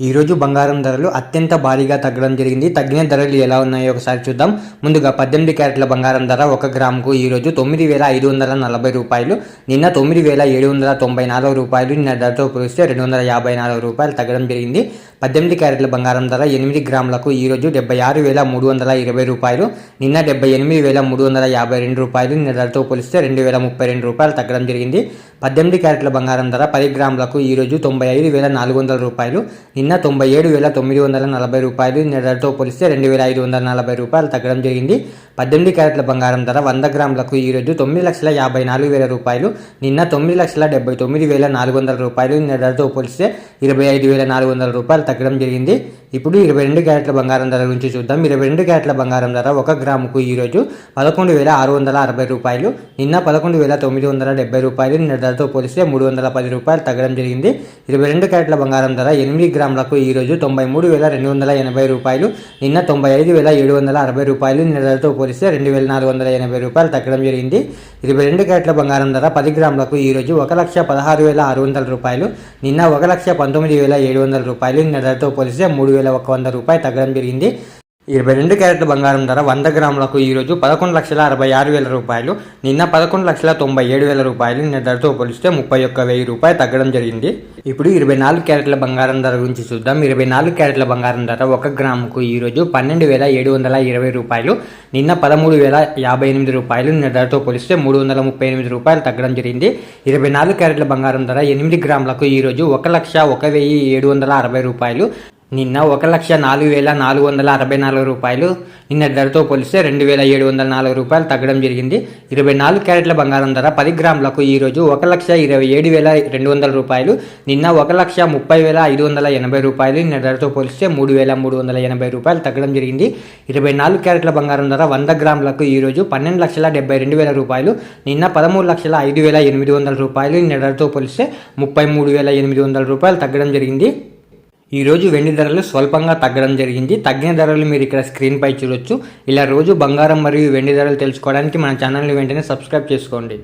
ఈరోజు బంగారం ధరలు అత్యంత భారీగా తగ్గడం జరిగింది. తగ్గిన ధరలు ఎలా ఉన్నాయో ఒకసారి చూద్దాం. ముందుగా 18 క్యారెట్ల బంగారం ధర 1 గ్రాముకు ఈరోజు 9,540 రూపాయలు, నిన్న 9,794 రూపాయలు. నిన్న ధరతో పోలిస్తే 254 రూపాయలు తగ్గడం జరిగింది. 18 క్యారెట్ల బంగారం ధర 8 గ్రాములకు ఈరోజు 76,320 రూపాయలు, నిన్న 78,352 రూపాయలు. నిన్న ధరతో పోలిస్తే 2,032 రూపాయలు తగ్గడం జరిగింది. 18 క్యారెట్ల బంగారం ధర 10 గ్రాములకు ఈరోజు 95,400 రూపాయలు, నిన్న 97,940 రూపాయలు. నిన్న ధరతో పోలిస్తే 2,540 రూపాయలు తగ్గడం జరిగింది. 18 క్యారెట్ల బంగారం ధర 100 గ్రాములకు ఈరోజు 9,54,000 రూపాయలు, నిన్న 9,79,400 రూపాయలు. నిన్న ధరతో పోలిస్తే 25,400 రూపాయలు తగ్గడం జరిగింది. ఇప్పుడు 22 క్యారెట్ల బంగారం ధర గురించి చూద్దాం. 22 క్యారెట్ల బంగారం ధర 1 గ్రాముకు ఈరోజు 11,660 రూపాయలు, నిన్న 11,970 రూపాయలు. నిన్న ధరతో పోలిస్తే 310 రూపాయలు తగ్గడం జరిగింది. 22 క్యారెట్ల బంగారం ధర 8 గ్రాములకు ఈరోజు 93,280 రూపాయలు, నిన్న 95,760 రూపాయలు. నిన్న ధరతో పోలిస్తే 2,480 రూపాయలు తగ్గడం జరిగింది. 22 క్యారెట్ల బంగారం ధర 10 గ్రాములకు ఈరోజు 1,16,600 రూపాయలు, నిన్న 1,19,700 రూపాయలు. నిన్న ధరతో పోలిస్తే 3,100 రూపాయలు తగ్గడం జరిగింది. 22 క్యారెట్ల బంగారం ధర 100 గ్రాములకు ఈరోజు 11,66,000 రూపాయలు, నిన్న 11,97,000 రూపాయలు. నిన్న ధరతో పోలిస్తే 31,000 రూపాయలు తగ్గడం జరిగింది. ఇప్పుడు 24 క్యారెట్ల బంగారం ధర గురించి చూద్దాం. 24 క్యారెట్ల బంగారం ధర 1 గ్రాముకు ఈరోజు 12,720 రూపాయలు, నిన్న 13,058 రూపాయలు. నిన్న ధరతో పోలిస్తే 338 రూపాయలు తగ్గడం జరిగింది. 24 క్యారెట్ల బంగారం ధర 8 గ్రాములకు ఈరోజు 1,01,760 రూపాయలు, నిన్న 1,04,464 రూపాయలు. నిన్న ధరతో పోలిస్తే 2,704 రూపాయలు తగ్గడం జరిగింది. 24 క్యారెట్ల బంగారం ధర 10 గ్రాములకు ఈరోజు 1,27,200 రూపాయలు, నిన్న 1,30,580 రూపాయలు. నిన్న ధరతో పోలిస్తే 3,380 రూపాయలు తగ్గడం జరిగింది. 24 క్యారెట్ల బంగారం ధర 100 గ్రాములకు ఈరోజు 12,72,000 రూపాయలు, నిన్న 13,05,800 రూపాయలు. నిన్న ధరతో పోలిస్తే 33,800 రూపాయలు తగ్గడం జరిగింది. ఈరోజు వెండి ధరలు స్వల్పంగా తగ్గడం జరిగింది. తగ్గిన ధరలు మీరు ఇక్కడ స్క్రీన్ పై చూడొచ్చు. ఇలా రోజు బంగారం మరియు వెండి ధరలు తెలుసుకోవడానికి మన ఛానల్ని వెంటనే సబ్స్క్రైబ్ చేసుకోండి.